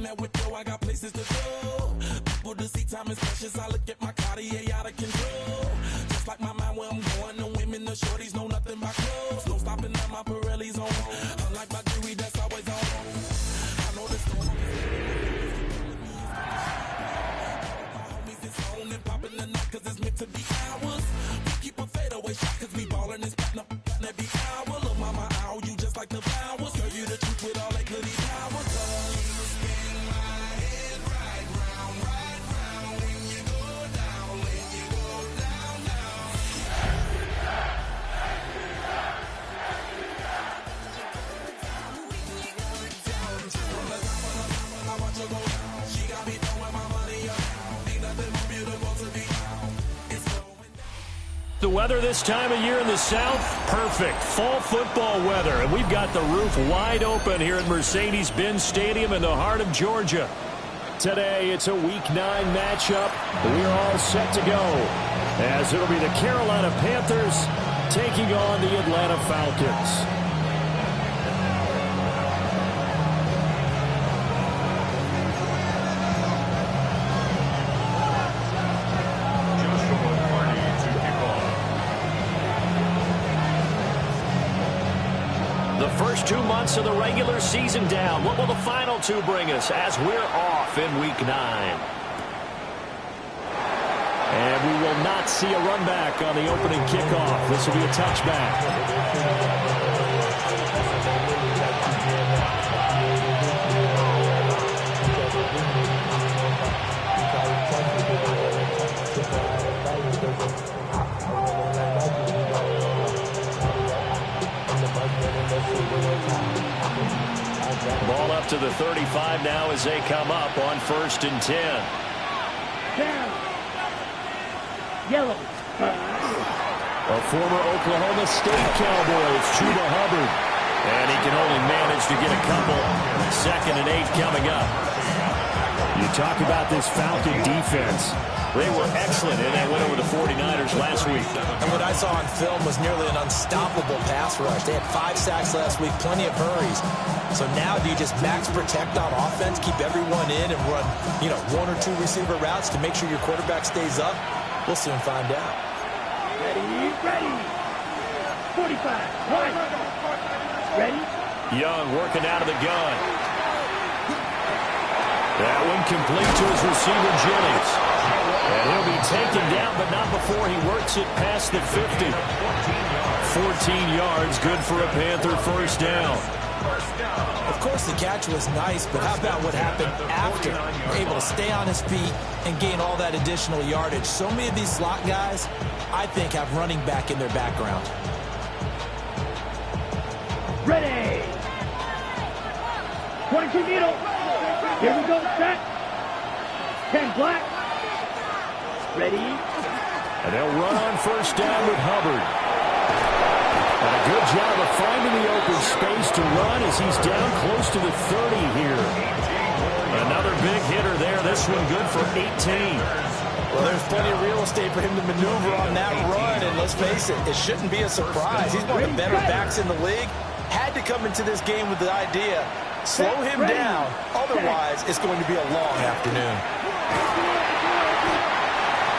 that whip, yo, I got places to go. People to see, time is precious. I look at my Cartier out of control. Just like my mind where I'm going, the women, the shorties know nothing but clothes. No stopping at my Pirelli's on. Unlike my jewelry, that's always on. I know the storm. My homies is on and popping the night, cause it's meant to be ours. We keep a fadeaway shot, cause we ballin' and spittin' up every hour. Look, mama, ow, you just like the flowers. Girl, you the truth with all that goody powers. You spin my head right round when you go down, when you go down, down. From the top of the mountain, I watch her go down. She got me throwing my money around. Ain't nothing more beautiful to be found. It's going down. The weather this time of year in the South, perfect. Fall football weather, and we've got the roof wide open here at Mercedes-Benz Stadium in the heart of Georgia. Today, it's a Week 9 matchup. We're all set to go, as it'll be the Carolina Panthers taking on the Atlanta Falcons. The first 2 months of the regular season down. What will the final 2 bring us as we're off in Week 9? And we will not see a run back on the opening kickoff. This will be a touchback. Ball up to the 35 now as they come up on 1st and 10. Down. Yellow. A former Oklahoma State Cowboy, it's Chuba Hubbard. And he can only manage to get a couple. 2nd and 8 coming up. You talk about this Falcon defense. They were excellent in that win over the 49ers last week. And what I saw on film was nearly an unstoppable pass rush. They had 5 sacks last week, plenty of hurries. So now do you just max protect on offense, keep everyone in and run, 1 or 2 receiver routes to make sure your quarterback stays up? We'll soon find out. Ready. 45. Right. Ready. Young working out of the gun. That one complete to his receiver, Jennings. And he'll be taken down, but not before he works it past the 50. 14 yards, good for a Panther first down. Of course, the catch was nice, but how about what happened after? Able to stay on his feet and gain all that additional yardage. So many of these slot guys, I think, have running back in their background. Ready. 22 needle. Here we go, set. 10 black. Ready. And they'll run on first down with Hubbard. And a good job of finding the open space to run as he's down close to the 30 here. Another big hitter there. This one good for 18. Well, there's plenty of real estate for him to maneuver on that run. And let's face it, it shouldn't be a surprise. He's one of the better backs in the league. Had to come into this game with the idea, slow him down. Otherwise, it's going to be a long afternoon.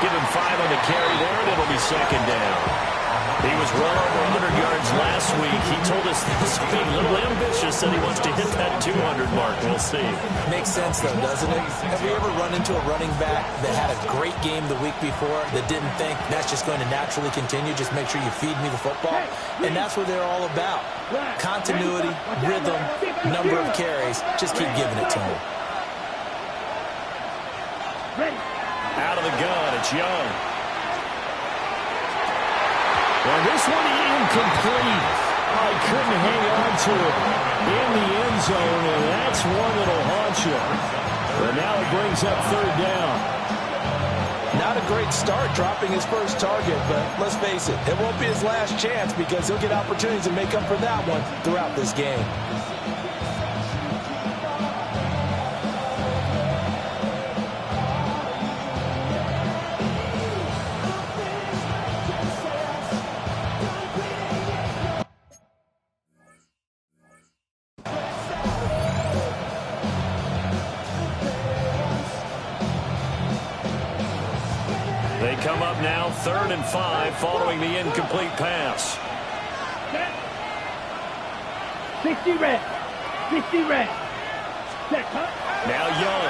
Give him 5 on the carry there, and it'll be 2nd down. He was well over 100 yards last week. He told us this is being a little ambitious and he wants to hit that 200 mark. We'll see. Makes sense, though, doesn't it? Have we ever run into a running back that had a great game the week before that didn't think that's just going to naturally continue? Just make sure you feed me the football. And that's what they're all about. Continuity, rhythm, number of carries. Just keep giving it to him. Out of the gun, it's Young. And this one incomplete. I couldn't hang on to it in the end zone, and that's one that'll haunt you. But now it brings up 3rd down. Not a great start dropping his first target, but let's face it, it won't be his last chance because he'll get opportunities to make up for that one throughout this game. They come up now 3rd and 5 following the incomplete pass. 60 red. 60 red. Set, cut. Now Young.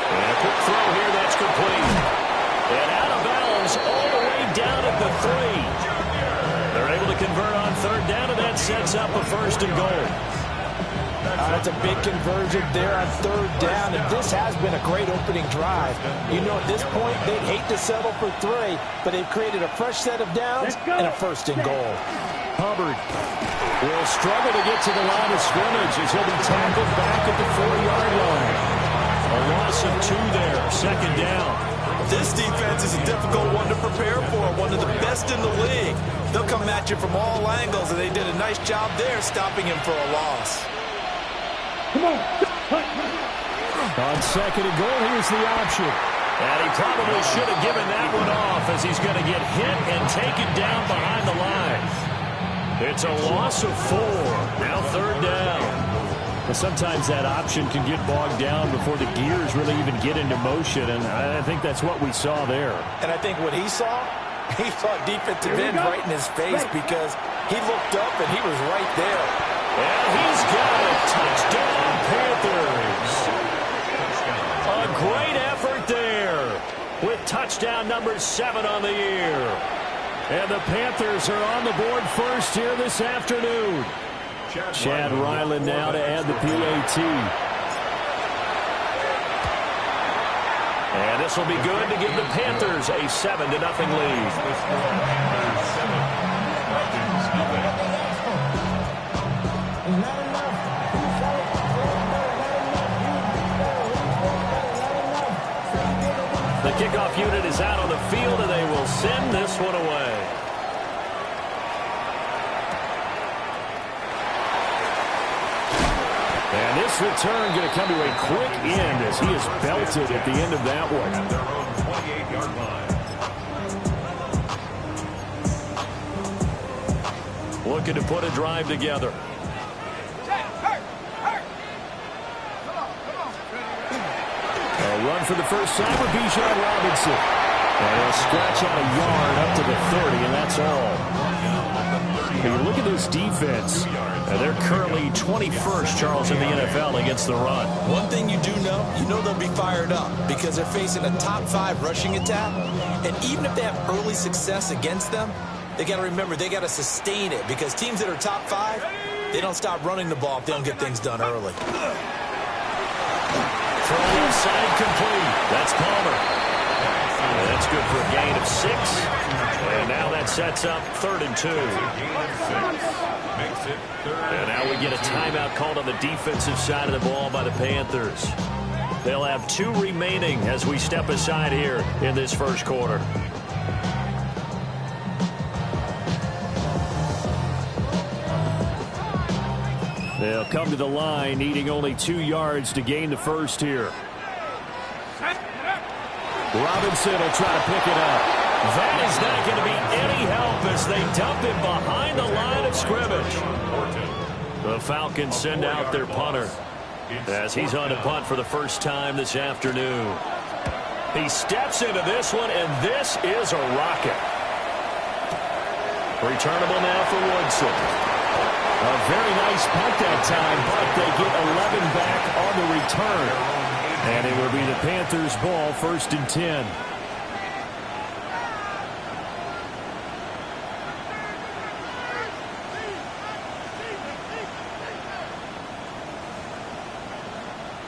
And a quick throw here that's complete. And out of bounds all the way down at the 3. They're able to convert on 3rd down, and that sets up a 1st and goal. That's a big conversion there on 3rd down, and this has been a great opening drive. You know, at this point, they'd hate to settle for 3, but they've created a fresh set of downs and a 1st and goal. Hubbard will struggle to get to the line of scrimmage as he'll be tackled back at the 4-yard line. A loss of 2 there, 2nd down. This defense is a difficult one to prepare for, one of the best in the league. They'll come at you from all angles, and they did a nice job there stopping him for a loss. Come on. On 2nd and goal, here's the option. And he probably should have given that one off as he's going to get hit and taken down behind the line. It's a loss of 4. Now 3rd down. But sometimes that option can get bogged down before the gears really even get into motion, and I think that's what we saw there. And I think what he saw defensive end right in his face because he looked up and he was right there. And he's got a touchdown, Panthers. A great effort there with touchdown number 7 on the year. And the Panthers are on the board first here this afternoon. Chad Ryland now to add the PAT. And this will be good to give the Panthers a 7-0 lead. The kickoff unit is out on the field, and they will send this one away. And this return going to come to a quick end as he is belted at the end of that one. At their own 28-yard line. Looking to put a drive together. A run for the first time for Bijan Robinson. And he'll scratch out a yard up to the 30, and that's all. When you look at this defense, they're currently 21st, Charles, in the NFL against the run. One thing you do know, they'll be fired up because they're facing a top 5 rushing attack. And even if they have early success against them, they got to remember they got to sustain it because teams that are top 5, they don't stop running the ball if they don't get things done early. Throw inside complete. That's Palmer. And that's good for a gain of 6. And now that sets up 3rd and 2. And now we get a timeout called on the defensive side of the ball by the Panthers. They'll have 2 remaining as we step aside here in this first quarter. They'll come to the line needing only 2 yards to gain the first here. Robinson will try to pick it up. That is not going to be any help as they dump him behind the line of scrimmage. The Falcons send out their punter as he's on to punt for the first time this afternoon. He steps into this one, and this is a rocket. Returnable now for Woodson. A very nice punt that time, but they get 11 back on the return. And it will be the Panthers' ball, 1st and 10.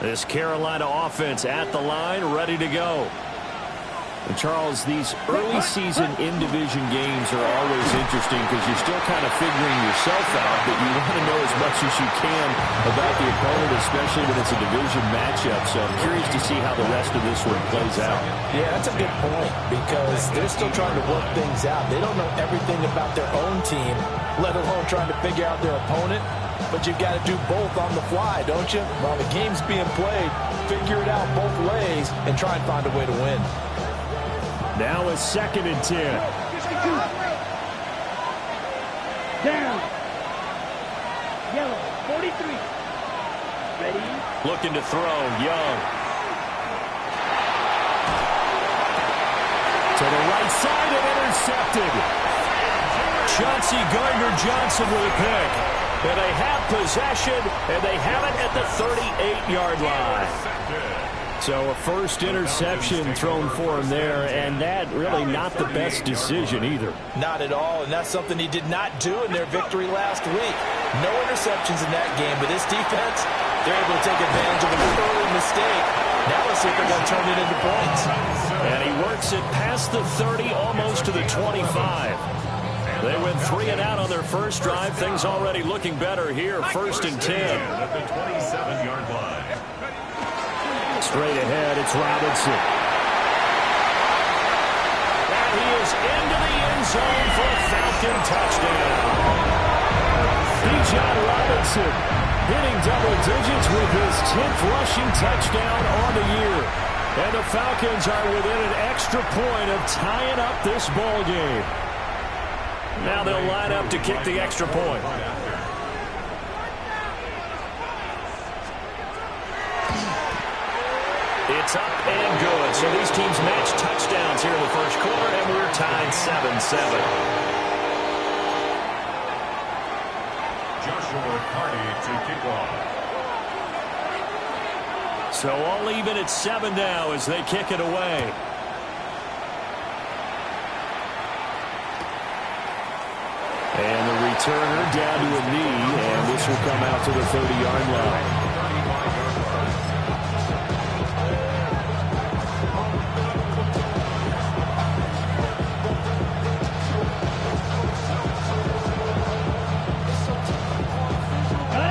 This Carolina offense at the line, ready to go. And Charles, these early season in-division games are always interesting because you're still kind of figuring yourself out, but you want to know as much as you can about the opponent, especially when it's a division matchup. So I'm curious to see how the rest of this one plays out. Yeah, that's a good point because they're still trying to work things out. They don't know everything about their own team, let alone trying to figure out their opponent. But you've got to do both on the fly, don't you? While the game's being played, figure it out both ways and try and find a way to win. Now a 2nd and 10. Down. Yellow, 43. Ready? Looking to throw, Young. To the right side and intercepted. Chauncey Gardner-Johnson with a pick. And they have possession, and they have it at the 38-yard line. So a first interception thrown for him there, and that really not the best decision either. Not at all, and that's something he did not do in their victory last week. No interceptions in that game, but this defense, they're able to take advantage of an early mistake. Now let's see if they're going to turn it into points. And he works it past the 30, almost to the 25. They went 3 and out on their first drive. Things already looking better here. First and 10. At the 27-yard line. Straight ahead, it's Robinson. And he is into the end zone for a Falcon touchdown. Bijan Robinson hitting double digits with his 10th rushing touchdown on the year. And the Falcons are within an extra point of tying up this ball game. Now they'll line up to kick the extra point. It's up and good. So these teams match touchdowns here in the first quarter, and we're tied 7-7. Joshua Carney to kick off. So all even at 7 now as they kick it away. And the returner down to a knee, and this will come out to the 30-yard line.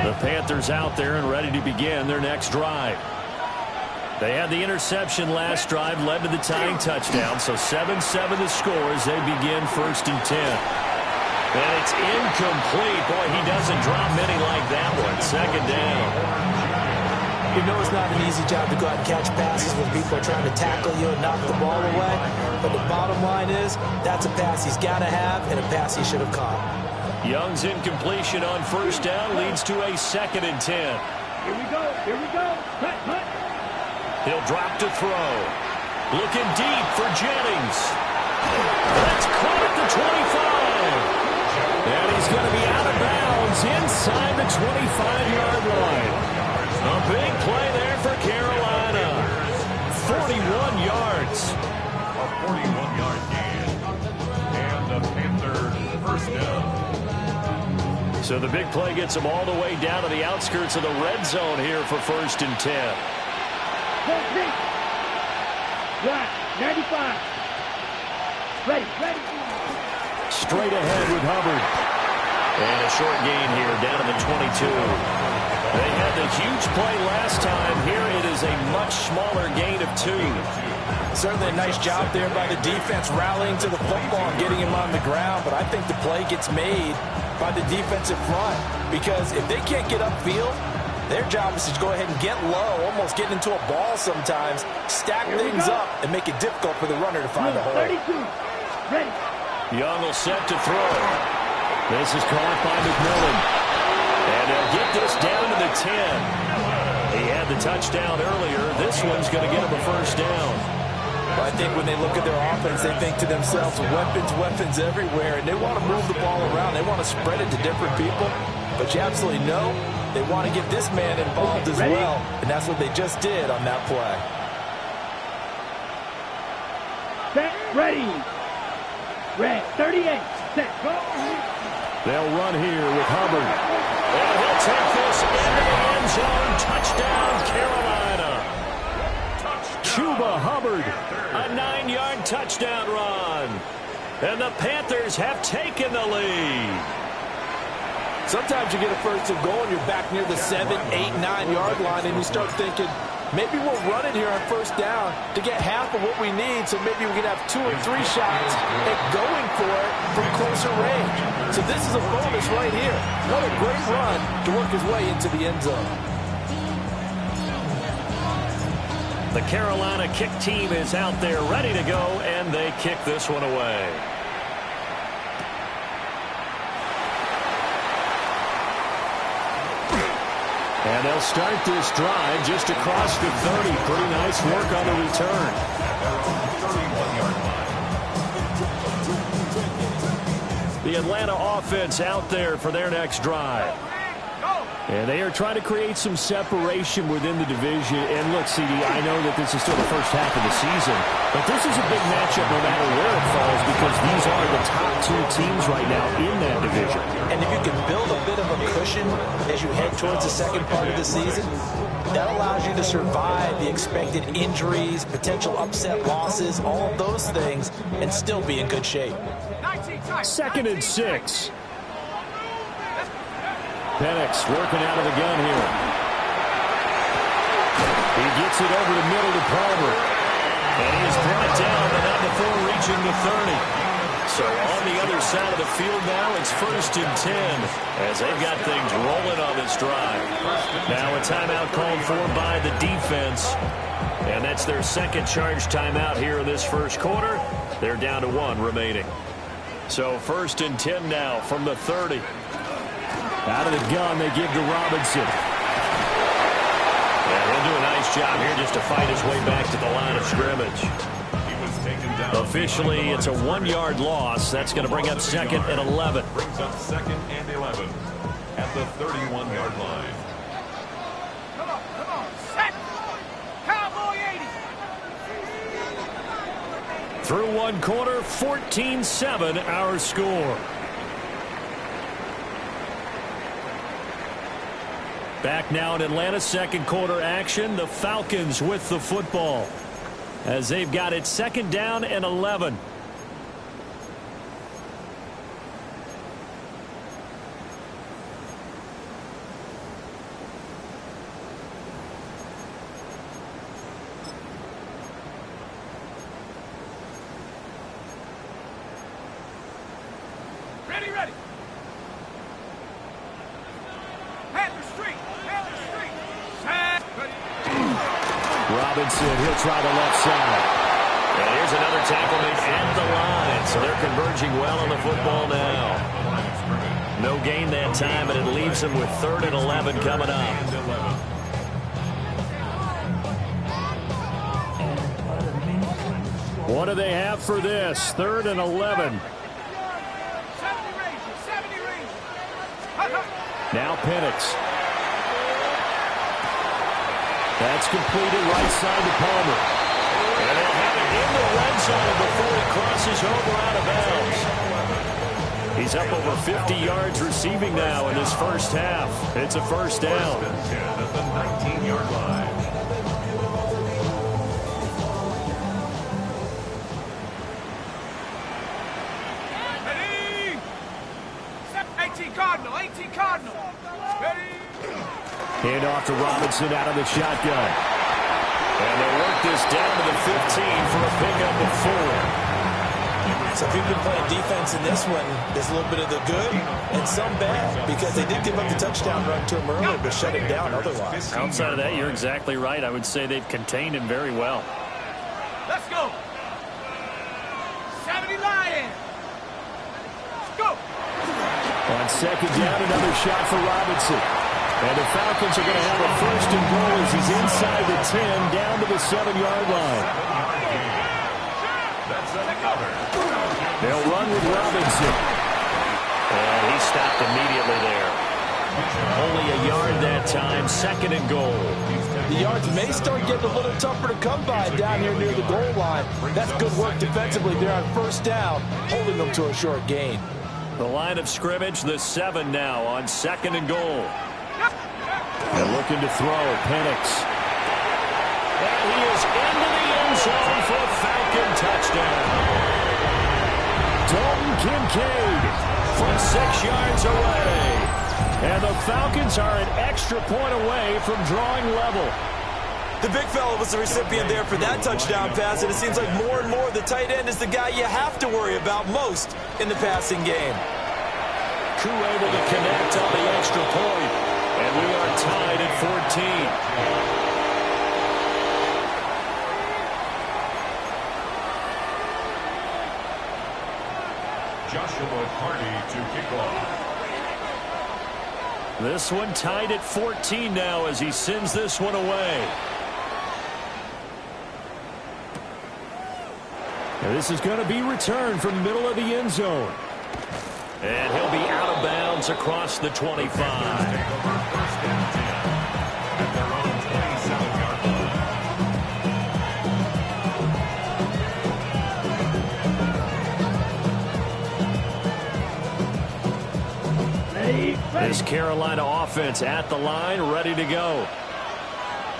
The Panthers out there and ready to begin their next drive. They had the interception last drive, led to the tying touchdown, so 7-7 the score as they begin first and 10. And it's incomplete. Boy, he doesn't drop many like that one. Second down. You know it's not an easy job to go out and catch passes when people are trying to tackle you and knock the ball away. But the bottom line is, that's a pass he's got to have and a pass he should have caught. Young's incompletion on first down leads to a second and 10. Here we go. Here we go. Cut, cut. He'll drop to throw. Looking deep for Jennings. That's caught at the 25. And he's going to be out of bounds inside the 25-yard line. A big play there for Carolina. 41 yards. A 41-yard gain. And the Panthers first down. So the big play gets them all the way down to the outskirts of the red zone here for first and 10. Right, 95. Ready, ready. Straight ahead with Hubbard. And a short gain here down to the 22. They had the huge play last time. Here it is a much smaller gain of 2. Certainly a nice job there by the defense rallying to the football and getting him on the ground. But I think the play gets made by the defensive front. Because if they can't get upfield, their job is to go ahead and get low, almost get into a ball sometimes, stack things up, and make it difficult for the runner to find a hole. 32. Ready. Young will set to throw. This is caught by McMillan. And they'll get this down to the 10. He had the touchdown earlier. This one's going to get him a first down. Well, I think when they look at their offense, they think to themselves, weapons, weapons everywhere, and they want to move the ball around. They want to spread it to different people. But you absolutely know they want to get this man involved as well, and that's what they just did on that play. Set, ready. Red, 38. Set, go. They'll run here with Hubbard. And he'll take this into the end zone. Touchdown, Carolina. Chuba Hubbard, a 9-yard touchdown run. And the Panthers have taken the lead. Sometimes you get a first and goal and you're back near the 7, 8, 9-yard line, and you start thinking, maybe we'll run it here on first down to get half of what we need, so maybe we can have 2 or 3 shots at going for it from closer range. So this is a bonus right here. Another great run to work his way into the end zone. The Carolina kick team is out there ready to go, and they kick this one away. And they'll start this drive just across the 30. Pretty nice work on the return. The Atlanta offense out there for their next drive. And they are trying to create some separation within the division. And look, CD, I know that this is still the first half of the season, but this is a big matchup no matter where it falls because these are the top two teams right now in that division. And if you can build a bit of a cushion as you head towards the second part of the season, that allows you to survive the expected injuries, potential upset losses, all of those things, and still be in good shape. 2nd and 6. Penix working out of the gun here. He gets it over the middle to Palmer. And he is brought down, but not before reaching the 30. So on the other side of the field now, it's 1st and 10 as they've got things rolling on this drive. Now a timeout called for by the defense. And that's their second charge timeout here in this first quarter. They're down to 1 remaining. So 1st and 10 now from the 30. Out of the gun, they give to Robinson. And he'll do a nice job here just to fight his way back to the line of scrimmage. He was taken down. Officially, it's a 1-yard loss. That's going to bring up 2nd and 11. Brings up 2nd and 11 at the 31-yard line. Come on, set! Cowboy 80! Through 1 quarter, 14-7 our score. Back now in Atlanta, second quarter action. The Falcons with the football as they've got it 2nd down and 11. Ready! Robinson, he'll try the left side. And here's another tackle made at the line. So they're converging well on the football now. No gain that time, and it leaves them with 3rd and 11 coming up. What do they have for this? 3rd and 11. 70 range. Now Penix. That's completed right side to Palmer. And they'll have it in the red zone before he crosses over out of bounds. He's up over 50 yards receiving now in this first half. It's a 1st down. 10 at the 19-yard line. Ready! 18 Cardinal! Ready! Hand off to Robinson out of the shotgun. And they'll work this down to the 15 for a pickup of 4. So if you've been playing defense in this one, there's a little bit of the good and some bad because they did give up the touchdown run to him earlier but shut him down otherwise. Outside of that, you're exactly right. I would say they've contained him very well. Let's go! 70 Lions! Let's go! On 2nd down, another shot for Robinson. And the Falcons are going to have a 1st and goal as he's inside the 10, down to the 7-yard line. They'll run with Robinson. And he stopped immediately there. Only a yard that time, 2nd and goal. The yards may start getting a little tougher to come by down here near the goal line. That's good work defensively there on 1st down, holding them to a short gain. The line of scrimmage, the 7 now on 2nd and goal. And looking to throw, Penix. And he is into the end zone for a Falcon touchdown. Dalton Kincaid from 6 yards away. And the Falcons are an extra point away from drawing level. The big fella was the recipient there for that touchdown pass, and it seems like more and more the tight end is the guy you have to worry about most in the passing game. Koo able to connect on the extra point, and we are tied at 14. Joshua Hardy to kick off. This one tied at 14 now as he sends this one away. And this is going to be returned from the middle of the end zone. And he'll be out of bounds across the 25. First and 10 at their own 27-yard Ready. This Carolina offense at the line, ready to go.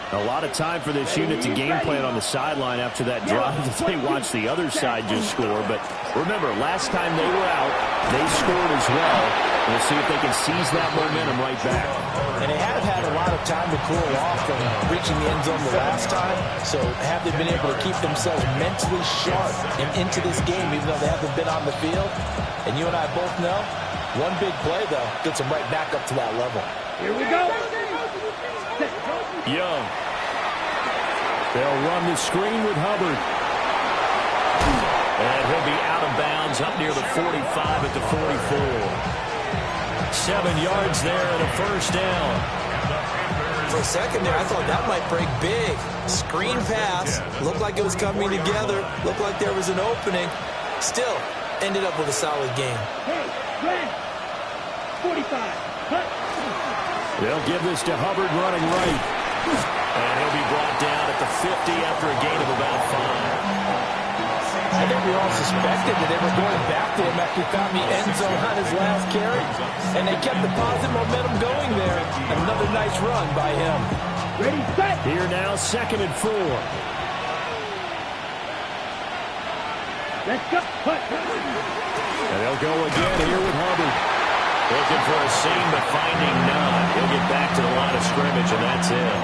A lot of time for this unit to game plan on the sideline after that drive that they watched the other side just score. But remember, last time they were out, they scored as well. We'll see if they can seize that momentum right back. And they have had a lot of time to cool off from reaching the end zone the last time. So have they been able to keep themselves mentally sharp and into this game, even though they haven't been on the field? And you and I both know, one big play, though, gets them right back up to that level. Here we go. Young. They'll run the screen with Hubbard. And he'll be out of bounds up near the 45 at the 44. 7 yards there and a first down. For a second there, I thought that might break big. Screen pass. Looked like it was coming together. Looked like there was an opening. Still, ended up with a solid game. Hey, red. 45. Cut. They'll give this to Hubbard running right. And he'll be brought down at the 50 after a gain of about 5. I think we all suspected that they were going back to him after he found the end zone on his last carry. And they kept the positive momentum going there. Another nice run by him. Ready, set. Here now, 2nd and 4. Let's go. Cut. And they'll go again here with Hubbard. Looking for a seam, but finding none. He'll get back to the line of scrimmage, and that's it.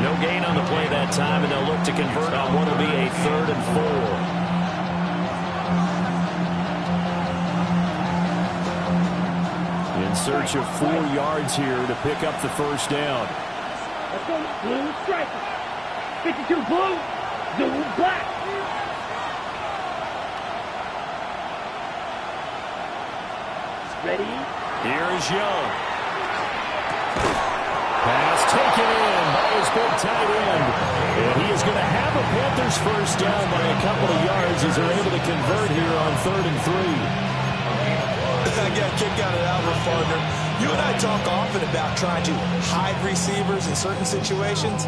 No gain on the play that time, and they'll look to convert on what will be a 3rd and 4. In search of 4 yards here to pick up the first down. Let's go. Blue striker. 52 blue. Blue black. Ready. Here is Young. Pass taken in by his big tight end. And he is going to have a Panthers first down by a couple of yards as they're able to convert here on 3rd and 3. I got a kick out of that one, partner. You and I talk often about trying to hide receivers in certain situations,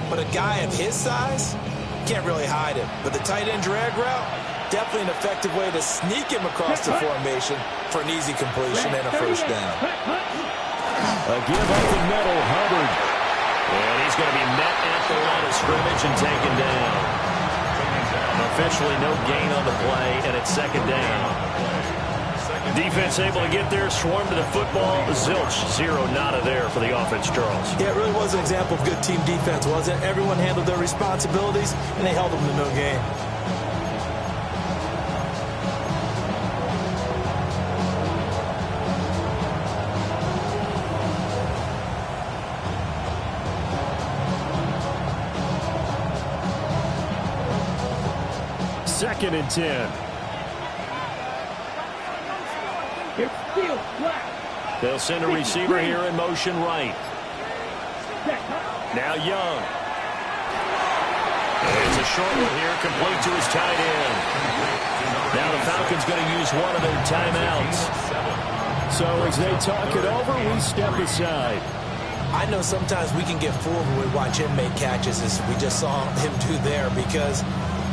but a guy of his size can't really hide him. But the tight end drag route, definitely an effective way to sneak him across the formation for an easy completion and a first down. A give up the middle, Hubbard. And he's going to be met at the line of scrimmage and taken down. Officially no gain on the play, and it's 2nd down. Defense able to get there, swarm to the football. Zilch, 0 nada there for the offense, Charles. Yeah, it really was an example of good team defense, wasn't it? Everyone handled their responsibilities, and they held them to no gain. Second and 10. Here's Steele. Black. They'll send a receiver here in motion right. Now Young. It's a short one here, complete to his tight end. Now the Falcons going to use one of their timeouts. So as they talk it over, we step aside. I know sometimes we can get fooled when we watch him make catches, as we just saw him do there, because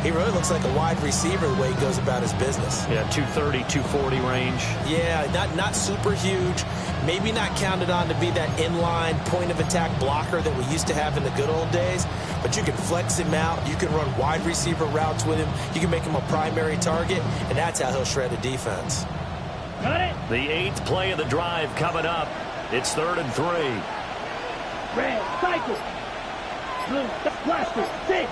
he really looks like a wide receiver the way he goes about his business. Yeah, 230, 240 range. Yeah, not super huge. Maybe not counted on to be that inline point-of-attack blocker that we used to have in the good old days. But you can flex him out. You can run wide receiver routes with him. You can make him a primary target, and that's how he'll shred a defense. Got it. The 8th play of the drive coming up. It's 3rd and 3. Red. Cycle. Blue. Blaster. 6.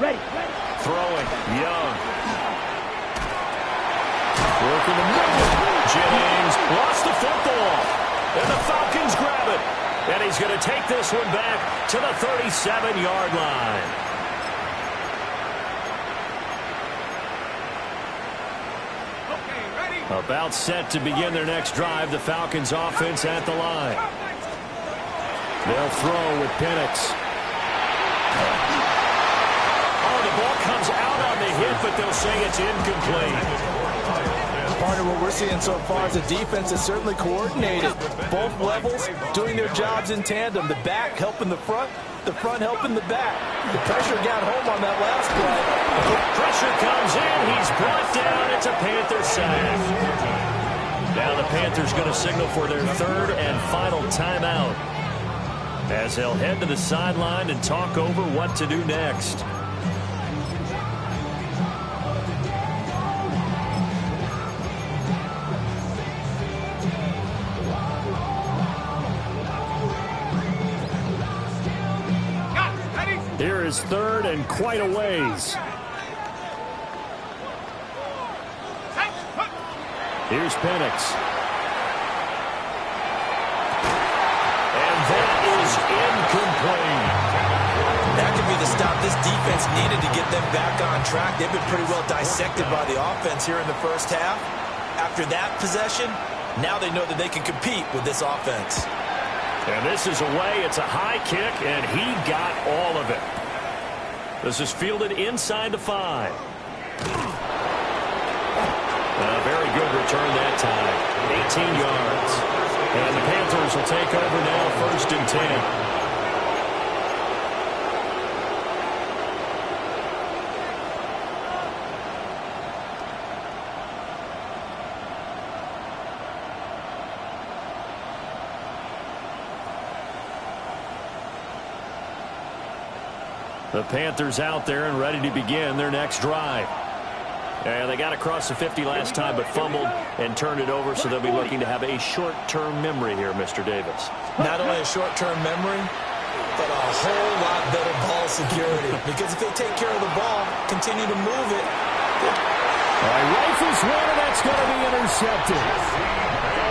Ready. Throwing. Young. Working the middle. James lost the football. And the Falcons grab it. And he's going to take this one back to the 37-yard line. About set to begin their next drive. The Falcons offense at the line. They'll throw with Penix. Oh, the ball comes out on the hit but they'll say it's incomplete. Partner, what we're seeing so far is the defense is certainly coordinated. Both levels doing their jobs in tandem. The back helping the front helping the back. The pressure got home on that last play. Pressure comes in. He's brought down. It's a Panther sack. Now the Panthers going to signal for their third and final timeout, as they'll head to the sideline and talk over what to do next. Here is third and quite a ways. Here's Penix. And that is incomplete. That could be the stop this defense needed to get them back on track. They've been pretty well dissected by the offense here in the first half. After that possession, now they know that they can compete with this offense. And this is away. It's a high kick, and he got all of it. This is fielded inside the 5. A very good return that time. 18 yards. And the Panthers will take over now, first and 10. The Panthers out there and ready to begin their next drive. And they got across the 50 last time but fumbled and turned it over, so they'll be looking to have a short-term memory here, Mr. Davis. Not only a short-term memory, but a whole lot better ball security. Because if they take care of the ball, continue to move it. All right, rifles one, and that's going to be intercepted.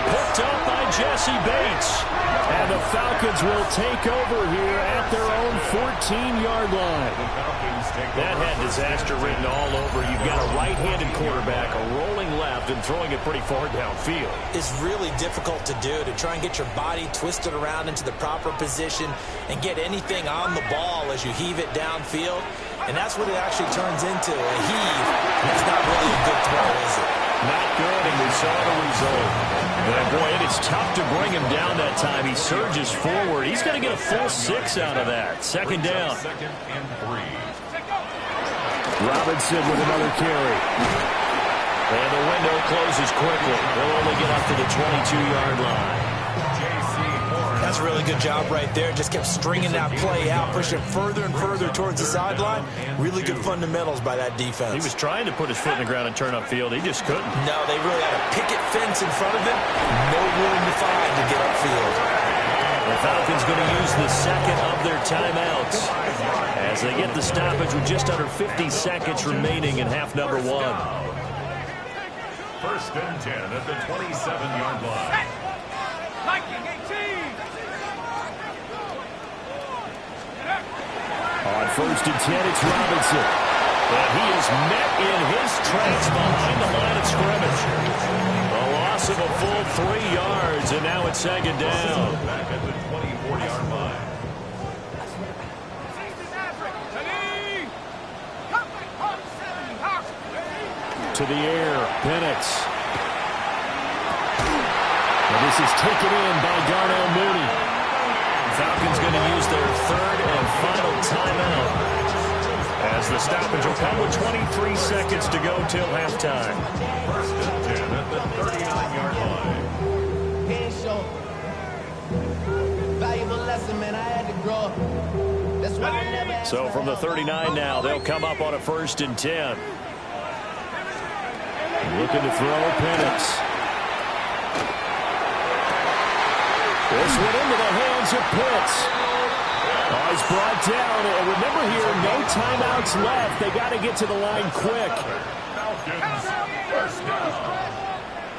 Picked up by Jesse Bates. And the Falcons will take over here at their own 14-yard line. That had disaster written all over. You've got a right-handed quarterback, a rolling left, and throwing it pretty far downfield. It's really difficult to do, to try and get your body twisted around into the proper position and get anything on the ball as you heave it downfield. And that's what it actually turns into, a heave. And that's not really a good throw, is it? Not good, and we saw the result. And boy, it is tough to bring him down that time. He surges forward. He's going to get a full 6 out of that. Second down. Second and 3. Robinson with another carry. And the window closes quickly. They'll only get up to the 22-yard line. That's a really good job right there. Just kept stringing that play out, pushing further and further towards the sideline. Really good fundamentals by that defense. He was trying to put his foot in the ground and turn upfield. He just couldn't. No, they really had a picket fence in front of him. No room to find to get upfield. The Falcons going to use the second of their timeouts as they get the stoppage with just under 50 seconds remaining in half number 1. First and 10 at the 27-yard line. On first and 10, it's Robinson. And he is met in his tracks behind the line of scrimmage. A loss of a full 3 yards, and now it's second down. Back at the 24-yard line. To the air, Penix. And this is taken in by Darnell Mooney. Falcons going to use their third and final timeout as the stoppage will come with 23 seconds to go till halftime. First and 10 at the 39-yard line. Can't show. Valuable lesson, man. I had to grow up. That's why I never asked So from the 39 now, they'll come up on a first and 10. Looking to throw Penix. This one into the hands of Pitts. Oh, he's brought down. And remember here, no timeouts left. They got to get to the line quick. Falcons, first down.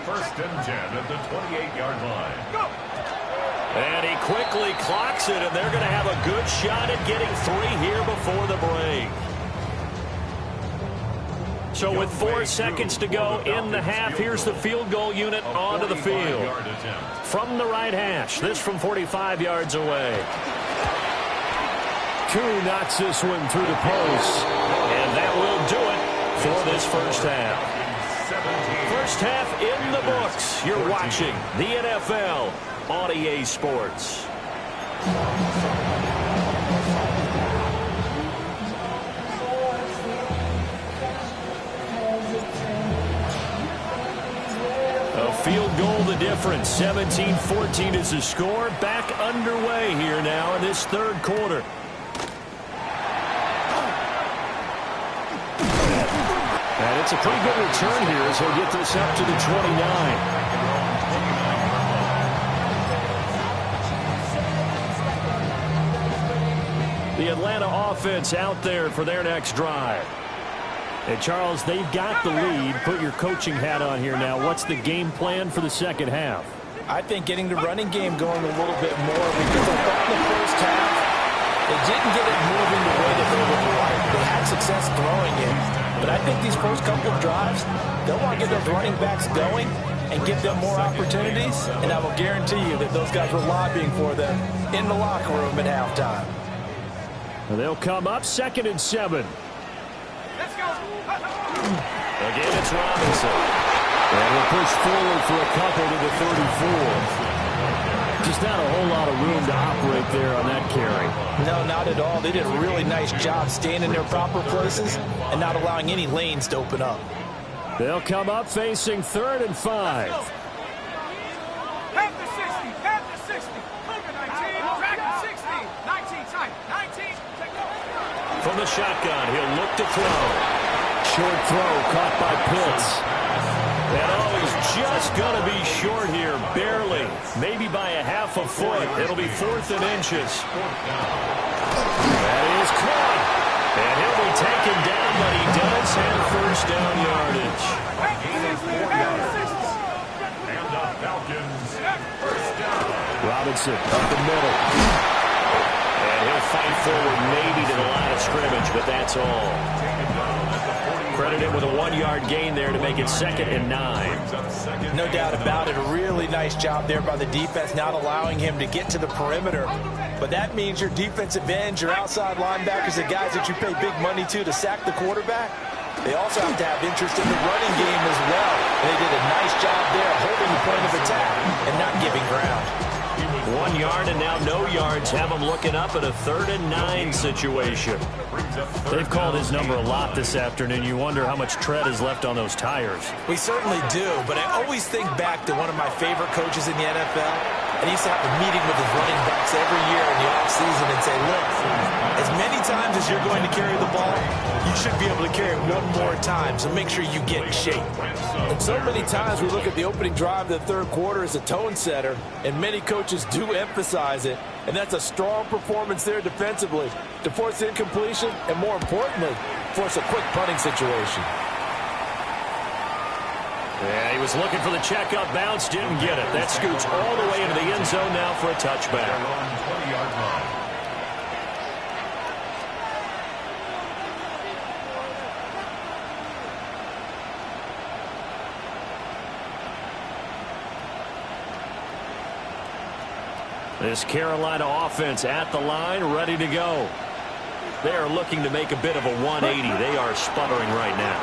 First and 10 at the 28-yard line. And he quickly clocks it, and they're going to have a good shot at getting 3 here before the break. So with 4 seconds to go in the half, here's the field goal unit onto the field. From the right hash, this from 45 yards away. Koo knocks this one through the post. And that will do it for this first half. First half in the books. You're watching the NFL on EA Sports. A field goal the difference. 17-14 is the score. Back underway here now in this third quarter. And it's a pretty good return here as he'll get this up to the 29. The Atlanta offense out there for their next drive. And, Charles, they've got the lead. Put your coaching hat on here now. What's the game plan for the second half? I think getting the running game going a little bit more, because I thought in the first half they didn't get it moving the way that they would like. They had success throwing it. But I think these first couple of drives, they'll want to get those running backs going and give them more opportunities. And I will guarantee you that those guys were lobbying for them in the locker room at halftime. And they'll come up 2nd and 7. Let's go. Again, it's Robinson. And we'll push forward for a couple to the 34. Just not a whole lot of room to operate there on that carry. No, not at all. They did a really nice job staying in their proper places and not allowing any lanes to open up. They'll come up facing 3rd and 5. Half the 60. Half the 60. Over 19. Track the 60. 19 tight. 19. From the shotgun, he'll look to throw. Short throw caught by Pitts. And he's just going to be short here, barely. Maybe by a half a foot. It'll be 4th and inches. That is caught. And he'll be taken down, but he does have first down yardage. And the Falcons first down. Robinson up the middle. And he'll fight forward maybe to the line of scrimmage, but that's all. Credited with a 1-yard gain there to make it 2nd and 9. No doubt about it. A really nice job there by the defense, not allowing him to get to the perimeter. But that means your defensive ends, your outside linebackers, the guys that you pay big money to sack the quarterback, they also have to have interest in the running game as well. And they did a nice job there holding the point of attack and not giving ground. 1 yard and now no yards have them looking up at a 3rd and 9 situation. They've called his number a lot this afternoon. You wonder how much tread is left on those tires. We certainly do, but I always think back to one of my favorite coaches in the NFL. And he used to have a meeting with his running backs every year in the offseason and say, look, as many times as you're going to carry the ball, you should be able to carry it one more time, so make sure you get in shape. And so many times we look at the opening drive of the third quarter as a tone setter, and many coaches do emphasize it, and that's a strong performance there defensively to force incompletion and, more importantly, force a quick punting situation. Yeah, he was looking for the checkup bounce, didn't get it. That scoots all the way into the end zone now for a touchback. This Carolina offense at the line, ready to go. They are looking to make a bit of a 180. They are sputtering right now.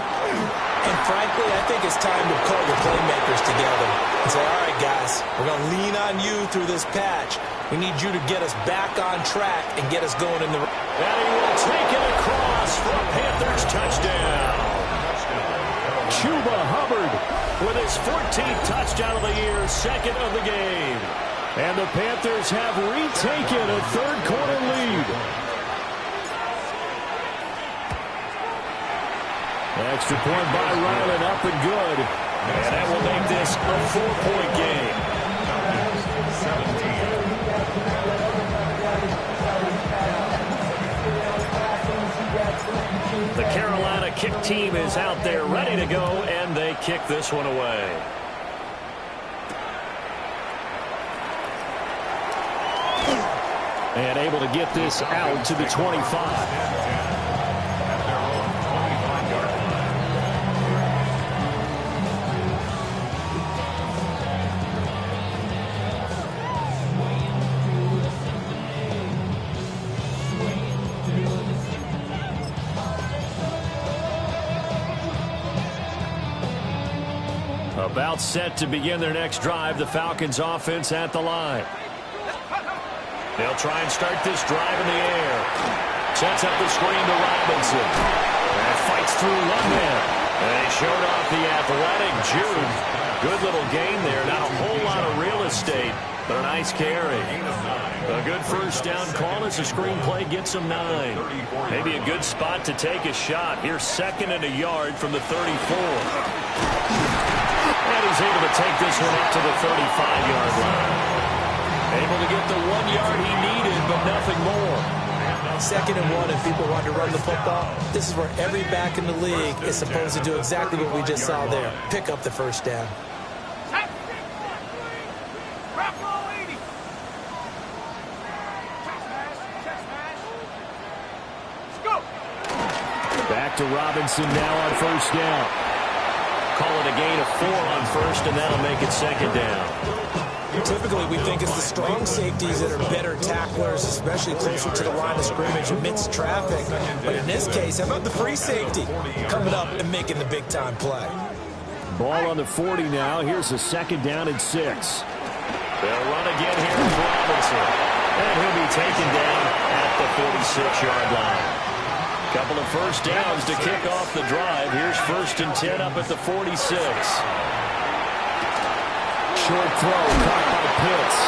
And frankly, I think it's time to call the playmakers together and say, all right, guys, we're going to lean on you through this patch. We need you to get us back on track and get us going in the... And he will take it across for a Panthers touchdown. Chuba Hubbard with his 14th touchdown of the year, 2nd of the game. And the Panthers have retaken a third quarter lead. Extra point by Ryland, up and good. And that will make this a 4-point game. The Carolina kick team is out there ready to go, and they kick this one away. And able to get this out to the 25. About set to begin their next drive. The Falcons offense at the line. They'll try and start this drive in the air. Sets up the screen to Robinson. And fights through one man. And they showed off the athletic Jude. Good little gain there. Not a whole lot of real estate, but a nice carry. A good first down call as the screenplay gets him 9. Maybe a good spot to take a shot. Here's 2nd and a yard from the 34. And he's able to take this one up to the 35-yard line. Able to get the 1 yard he needed, but nothing more. 2nd and 1, if people want to run the football, this is where every back in the league is supposed to do exactly what we just saw there. Pick up the first down. Back to Robinson now on first down. Call it a gain of 4 on first, and that'll make it 2nd down. Typically, we think it's the strong safeties that are better tacklers, especially closer to the line of scrimmage amidst traffic. But in this case, how about the free safety coming up and making the big-time play? Ball on the 40 now. Here's a 2nd down and 6. They'll run again here with Robinson. And he'll be taken down at the 46-yard line. Couple of first downs to kick off the drive. Here's 1st and 10 up at the 46. Short throw caught by Pitts.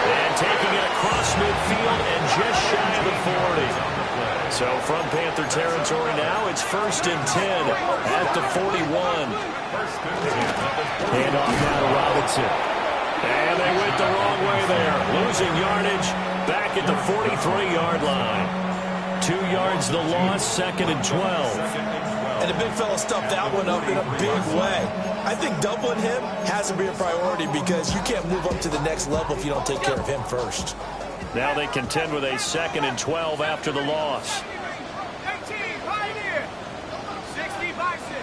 And taking it across midfield and just shy of the 40. So from Panther territory now, it's 1st and 10 at the 41. Hand off now to Robinson. And they went the wrong way there. Losing yardage back at the 43-yard line. 2 yards the loss, 2nd and 12. And the big fella stuffed that one up in a big way. I think doubling him has to be a priority because you can't move up to the next level if you don't take care of him first. Now they contend with a 2nd and 12 after the loss. 18, right here. 60, 5, 6.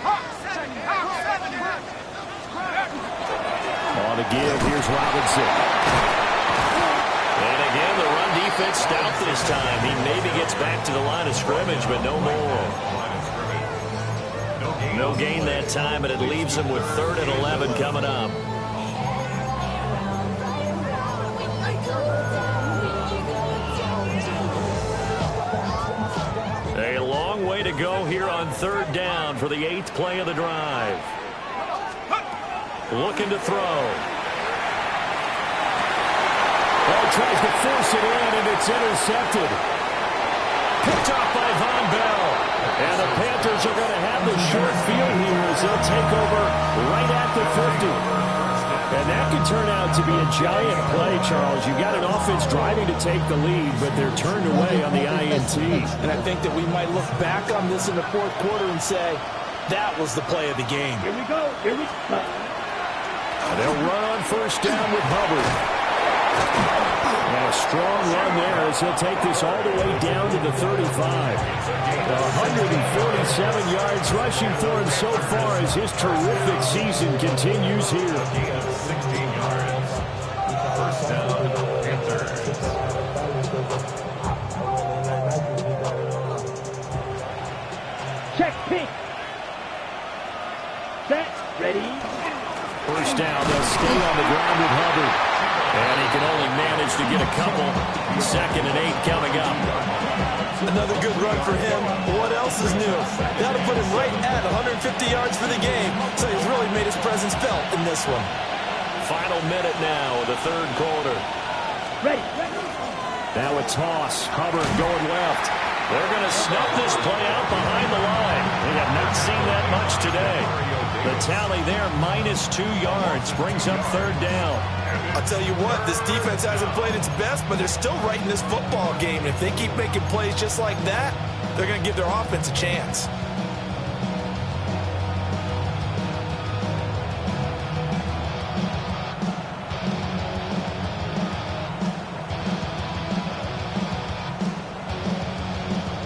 Hawk, 70, Hawk, 70. On the give, here's Robinson. And again, the run defense stout this time. He maybe gets back to the line of scrimmage, but no more. No gain that time, and it leaves him with 3rd and 11 coming up. A long way to go here on 3rd down for the 8th play of the drive. Looking to throw. Oh, tries to force it in, and it's intercepted. Picked off by Von Bell. And the Panthers are going to have the short field here as they'll take over right at the 50. And that could turn out to be a giant play, Charles. You've got an offense driving to take the lead, but they're turned away on the INT. And I think that we might look back on this in the 4th quarter and say, that was the play of the game. Here we go. Here we go. They'll run on first down with Hubbard. And a strong run there as he'll take this all the way down to the 35. 147 yards rushing for him so far as his terrific season continues here. 16 yards. First down, Panthers. Check, pick. Set, ready. First down, they'll stay on the ground with Hubbard. And he can only manage to get a couple. 2nd and 8 coming up. Another good run for him. What else is new? That'll put him right at 150 yards for the game. So he's really made his presence felt in this one. Final minute now of the 3rd quarter. Ready. Now a toss. Hubbard going left. They're going to snuff this play out behind the line. They have not seen that much today. The tally there, -2 yards, brings up 3rd down. I'll tell you what, this defense hasn't played its best, but they're still right in this football game. And if they keep making plays just like that, they're going to give their offense a chance.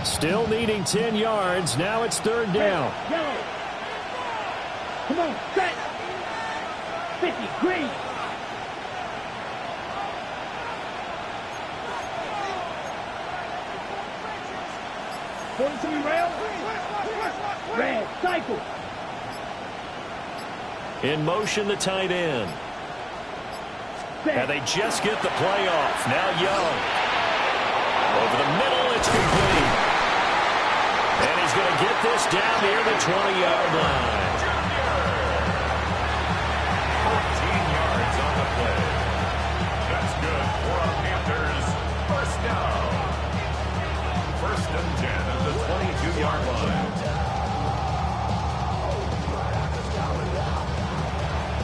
Still needing 10 yards. Now it's 3rd down. Yellow. Come on, set. 50, green. Rail. Red, cycle. In motion, the tight end. And they just get the play off. Now Young. Over the middle, it's complete. And he's going to get this down near the 20-yard line. 14 yards on the play. That's good for our Panthers. First down. First and 10 at the 22-yard line.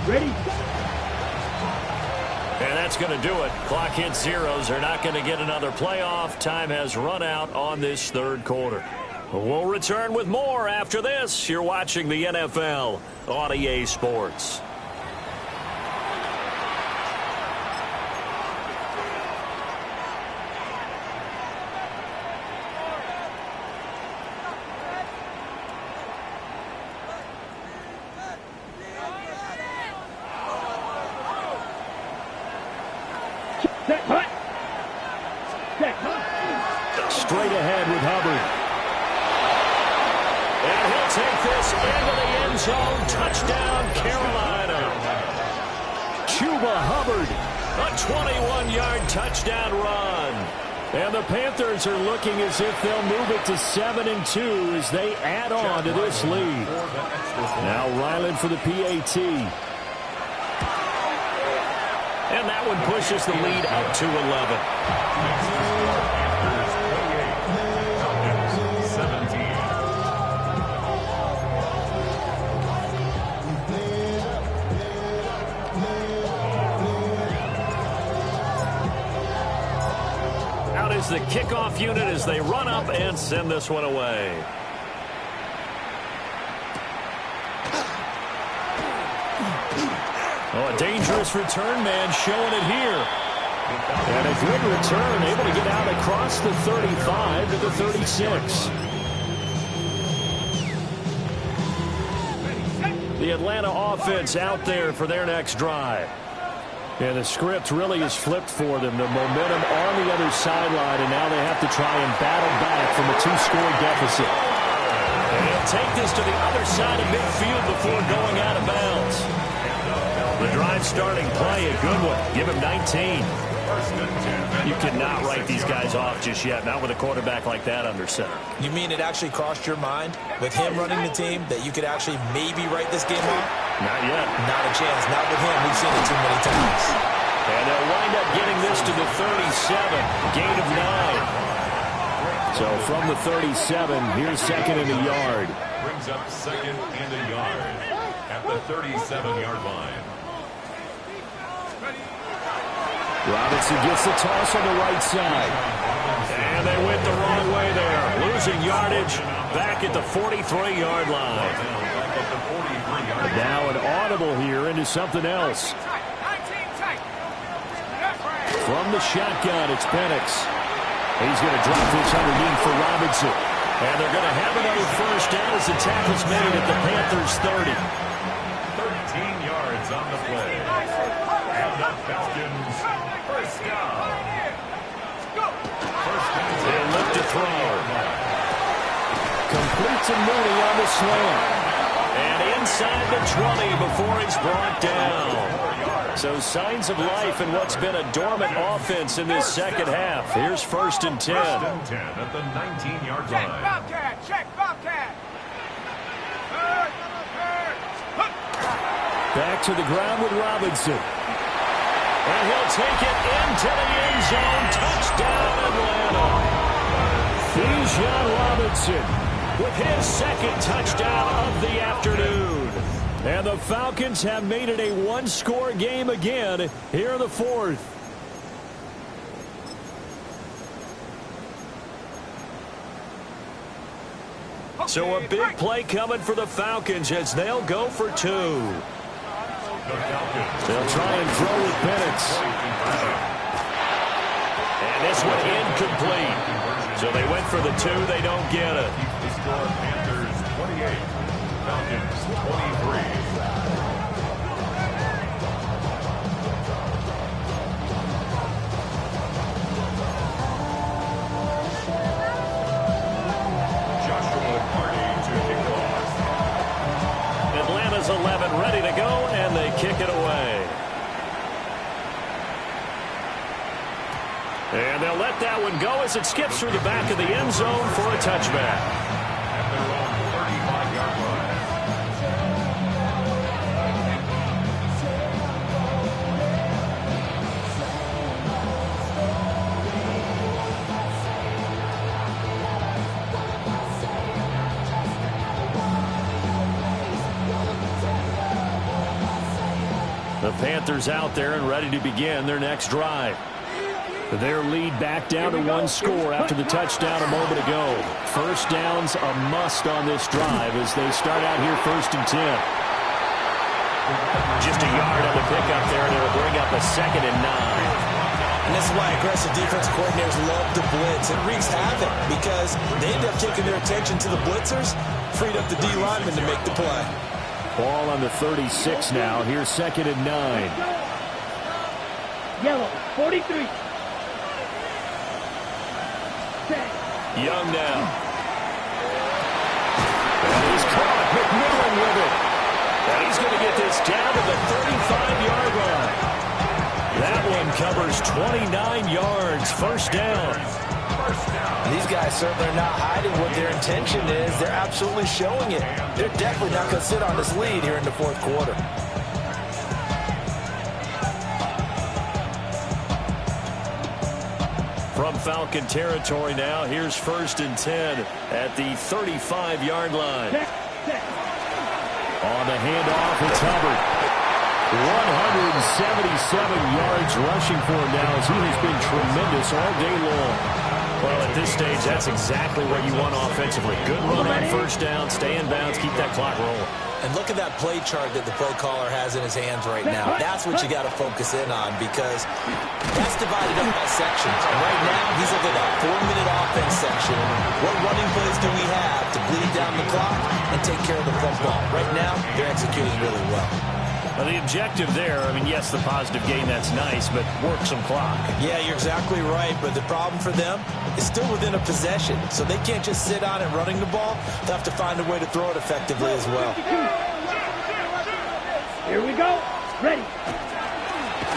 Ready? And that's going to do it. Clock hits zeros. They're not going to get another playoff. Time has run out on this third quarter. We'll return with more after this. You're watching the NFL on EA Sports. Straight ahead with Hubbard. And he'll take this into the end zone. Touchdown, Carolina. Chuba Hubbard, a 21-yard touchdown run. And the Panthers are looking as if they'll move it to 7-2 as they add on to this lead. Now Ryland for the PAT. And that one pushes the lead up to 11. Is the kickoff unit as they run up and send this one away. Oh, a dangerous return man showing it here. And a good return, able to get out across the 35 to the 36. The Atlanta offense out there for their next drive. And the script really is flipped for them. The momentum on the other sideline, and now they have to try and battle back from a 2-score deficit. And he'll take this to the other side of midfield before going out of bounds. The drive starting play, a good one. Give him 19. You cannot write these guys off just yet, not with a quarterback like that under center. You mean it actually crossed your mind with him running the team that you could actually maybe write this game off? Not yet. Not a chance. Not with him. We've seen it too many times. And they'll wind up getting this to the 37. Gain of 9. So from the 37, here's second and a yard. Brings up second and a yard at the 37-yard line. Robinson gets the toss on the right side. And they went the wrong way there. Losing yardage back at the 43-yard line. Now an audible here into something else. From the shotgun, it's Penix. He's going to drop this underneath for Robinson. And they're going to have another first down as the tackle's made at the Panthers' 30. 13 yards on the play. And the Falcons first down. They look to throw. Complete to Mooney on the slant. And inside the 20 before he's brought down. So signs of life in what's been a dormant offense in this second half. Here's first and 10. First and 10 at the 19-yard Check line. Bobcat! Check Bobcat! Back to the ground with Robinson. And he'll take it into the end zone. Touchdown, Atlanta. Bijan Robinson with his second touchdown of the afternoon. And the Falcons have made it a one-score game again here in the fourth. So a big play coming for the Falcons as they'll go for two. They'll try and throw with Penix. And this one incomplete. So they went for the two. They don't get it. The score, Panthers 28, Falcons 23. Atlanta's 11 ready to go And they'll let that one go as it skips through the back of the end zone for a touchback. At their own 35-yard line. The Panthers out there and ready to begin their next drive. Their lead back down to one score after the touchdown a moment ago. First down's a must on this drive as they start out here 1st and 10. Just a yard on the pickup there, and it'll bring up a 2nd and 9. And this is why aggressive defense coordinators love to blitz. It wreaks havoc because they end up taking their attention to the blitzers, freed up the D lineman to make the play. Ball on the 36 now. Here's 2nd and 9. Yellow, 43. Young now. And he's caught. McMillan with it. And he's going to get this down to the 35-yard line. That one covers 29 yards. First down. These guys certainly are not hiding what their intention is. They're absolutely showing it. They're definitely not going to sit on this lead here in the 4th quarter. From Falcon territory now, here's 1st and 10 at the 35-yard line. On the handoff, it's Hubbard. 177 yards rushing for him now as he has been tremendous all day long. Well, at this stage, that's exactly what you want offensively. Good run on 1st down, stay in bounds, keep that clock rolling. And look at that play chart that the play caller has in his hands right now. That's what you got to focus in on because that's divided up by sections. And right now, he's looking at that 4-minute offense section. What running plays do we have to bleed down the clock and take care of the football? Right now, they're executing really well. Well, the objective there, I mean, yes, the positive gain, that's nice, but work some clock. Yeah, you're exactly right, but the problem for them is still within a possession, so they can't just sit on it running the ball. They'll have to find a way to throw it effectively as well. Here we go. Ready.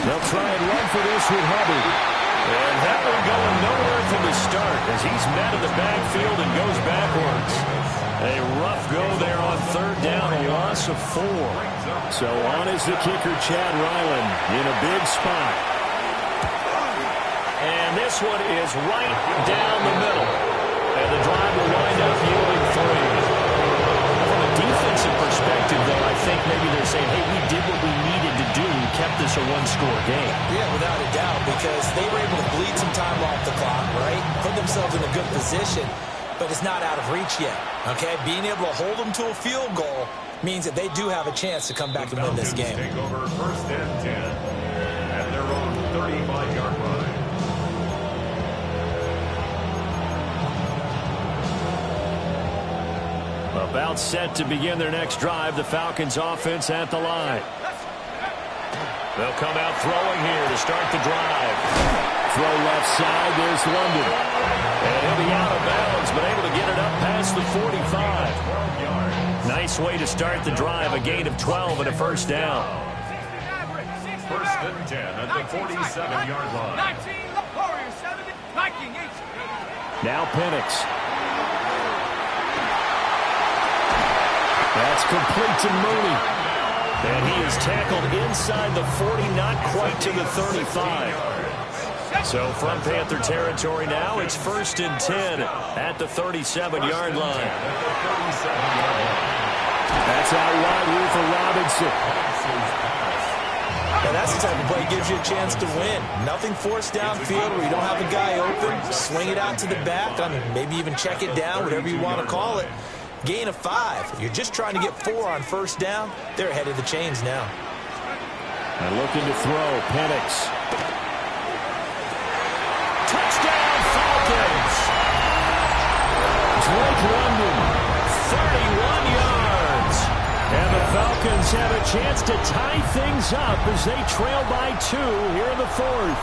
They'll try and run for this with Hubbard. And that one going nowhere from the start as he's met in the backfield and goes backwards. A rough go there on 3rd down, a loss of 4. So on is the kicker, Chad Ryland, in a big spot. And this one is right down the middle. And the drive will wind up yielding 3. From a defensive perspective, though, I think maybe they're saying, hey, we did what we needed to do. We kept this a one-score game. Yeah, without a doubt, because they were able to bleed some time off the clock, right? Put themselves in a good position. But it's not out of reach yet, okay? Being able to hold them to a field goal means that they do have a chance to come back and win this game. Take over 1st and 10 at their own 35-yard line. About set to begin their next drive, the Falcons offense at the line. They'll come out throwing here to start the drive. Throw left side, there's London. And he'll be out of bounds, but able to get it up past the 45. Nice way to start the drive, a gain of 12 and a 1st down. 1st and 10 at the 47-yard line. 19, the Warriors 70, Viking 8. Now Penix. That's complete to Mooney. And he is tackled inside the 40, not quite to the 35. So from Panther territory now, it's 1st and 10 at the 37-yard line. That's out wide here for Robinson. Now that's the type of play that gives you a chance to win. Nothing forced downfield where you don't have a guy open. Swing it out to the back, maybe even check it down, whatever you want to call it. Gain of 5. You're just trying to get 4 on 1st down. They're ahead of the chains now. And looking to throw, Penix. Touchdown, Falcons! Drake London, 31 yards. And the Falcons have a chance to tie things up as they trail by 2 here in the 4th.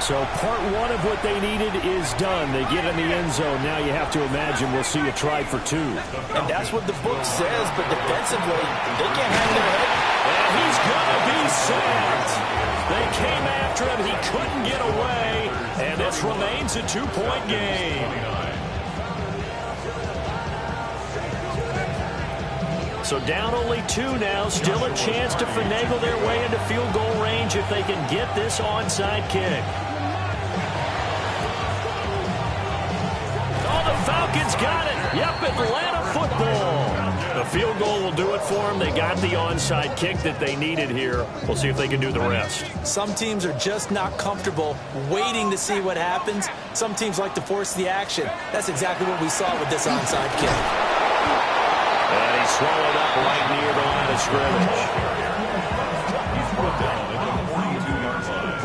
So part 1 of what they needed is done. They get in the end zone. Now you have to imagine we'll see a try for 2. And that's what the book says, but defensively, they can't hang their head. And he's going to be sacked. They came after him. He couldn't get away. This remains a 2-point game. So down only 2 now. Still a chance to finagle their way into field goal range if they can get this onside kick. Oh, the Falcons got it. Yep, Atlanta football. The field goal will do it for them. They got the onside kick that they needed here. We'll see if they can do the rest. Some teams are just not comfortable waiting to see what happens. Some teams like to force the action. That's exactly what we saw with this onside kick. And he's swallowed up right near the line of scrimmage. He's brought down at the 42-yard line.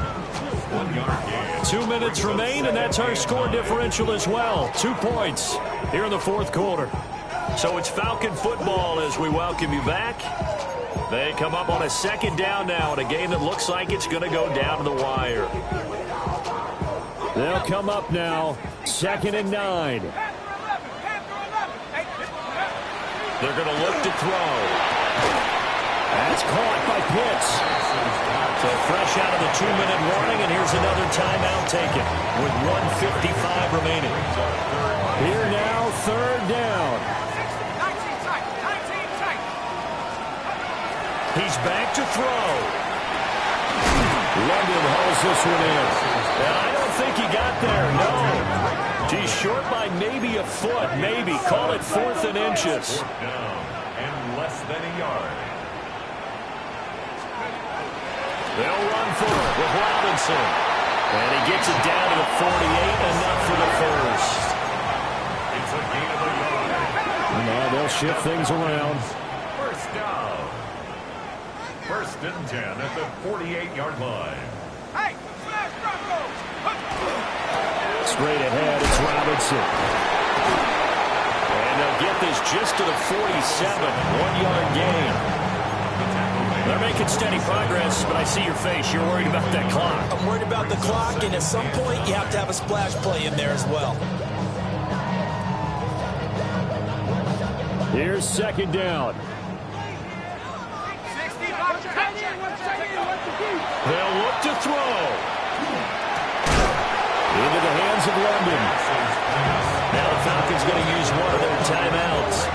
1 yard gain. 2 minutes remain, and that's our score differential as well. 2 points here in the fourth quarter. So it's Falcon football as we welcome you back. They come up on a second down now in a game that looks like it's going to go down to the wire. They'll come up now, 2nd and 9. They're going to look to throw. That's caught by Pitts. So fresh out of the 2-minute warning, and here's another timeout taken with 1:55 remaining. Here now, 3rd down. He's back to throw. London hauls this one in. And I don't think he got there, no. He's short by maybe a foot, maybe. Call it 4th and inches. Down and less than a yard. They'll run for it with Robinson. And he gets it down to the 48, enough for the first. It's a gain of a yard. Now they'll shift things around. First down. 1st and 10 at the 48-yard line. Hey, slash Bronco! Straight ahead, it's Robinson. And they'll get this just to the 47, 1-yard gain. They're making steady progress, but I see your face. You're worried about that clock. I'm worried about the clock, and at some point, you have to have a splash play in there as well. Here's 2nd down. They'll look to throw. Into the hands of London. Now the Falcons going to use one of their timeouts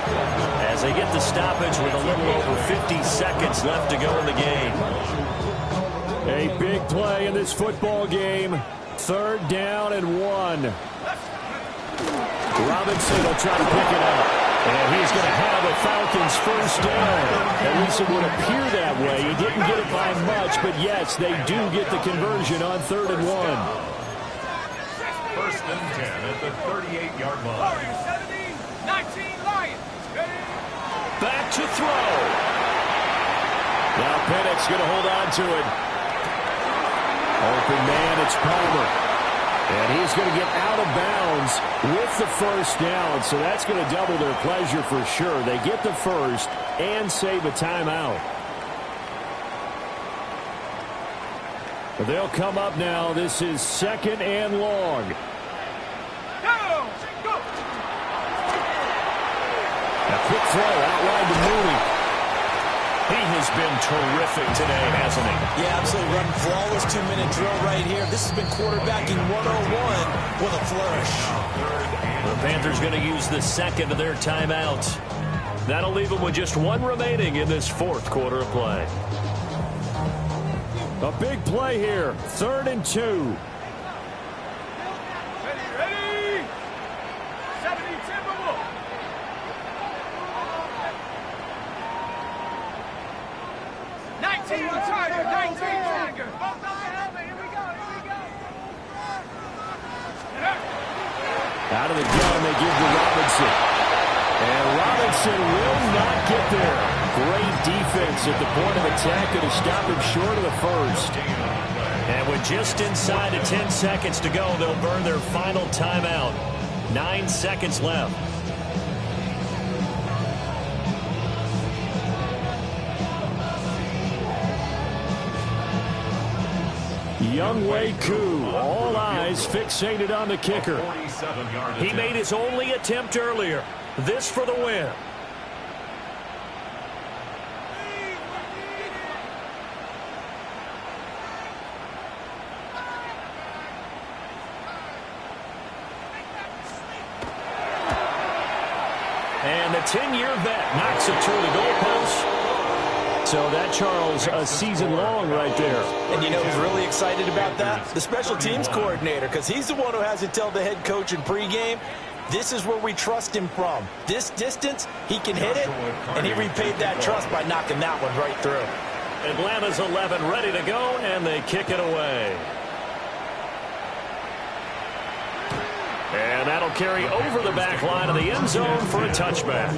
as they get the stoppage with a little over 50 seconds left to go in the game. A big play in this football game. 3rd down and 1. Robinson will try to pick it up. And he's going to have a Falcons first down. At least it would appear that way. He didn't get it by much, but yes, they do get the conversion on 3rd and 1. 1st and 10 at the 38-yard line. 19 Lions. Back to throw. Now Pennett's going to hold on to it. Open man, it's Palmer. And he's going to get out of bounds with the first down. So that's going to double their pleasure for sure. They get the first and save a timeout. They'll come up now. This is 2nd and long. Go! A quick throw outline to Mooney. He has been terrific today, hasn't he? Yeah, absolutely. Running flawless 2-minute drill right here. This has been quarterbacking 101 with a flourish. The Panthers going to use the 2nd of their timeout. That'll leave them with just 1 remaining in this 4th quarter of play. A big play here. 3rd and 2. Ready! 70 Timberwolves. 19 Tiger, 19 Tiger. Here we go. Out of the gun, they give to Robinson. And Robinson will not get there. Great defense at the point of attack to stop him short of the first. And with just inside of 10 seconds to go, they'll burn their final timeout. 9 seconds left. Younghoe Koo, all eyes fixated on the kicker. He made his only attempt earlier. This for the win. And the 10-year vet knocks it through the goalpost. So that, Charles, a season long right there. And you know who's really excited about that? The special teams coordinator, because he's the one who has to tell the head coach in pregame, this is where we trust him from. This distance, he can hit it, and he repaid that trust by knocking that one right through. Atlanta's 11 ready to go, and they kick it away. And that'll carry over the back line of the end zone for a touchback.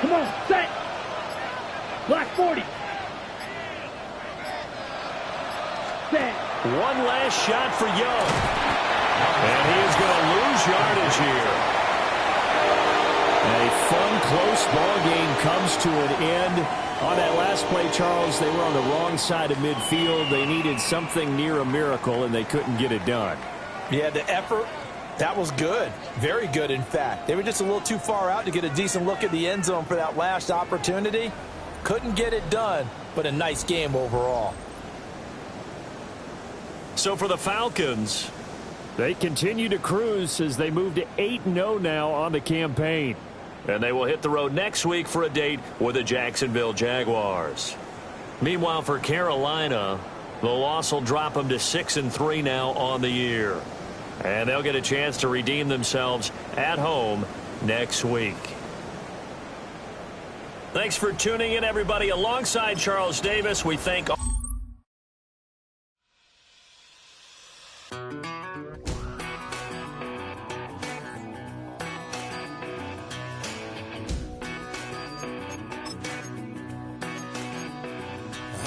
Come on, set. Black 40. Set. One last shot for Young. And he is going to lose yardage here. A fun, close ball game comes to an end. On that last play, Charles, they were on the wrong side of midfield. They needed something near a miracle, and they couldn't get it done. Yeah, the effort, that was good. Very good, in fact. They were just a little too far out to get a decent look at the end zone for that last opportunity. Couldn't get it done, but a nice game overall. So for the Falcons, They continue to cruise as they move to 8-0 now on the campaign. and they will hit the road next week for a date with the Jacksonville Jaguars. Meanwhile, for Carolina, the loss will drop them to 6-3 now on the year. And they'll get a chance to redeem themselves at home next week. Thanks for tuning in, everybody. Alongside Charles Davis, we thank all.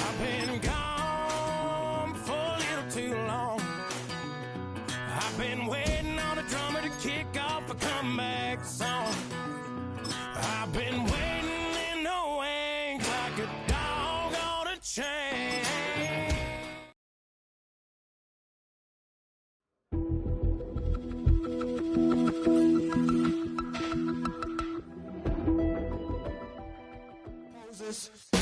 I've been gone for a little too long. I've been waiting on a drummer to kick off a comeback song. I've been waiting in the wings like a dog on a chain. Moses.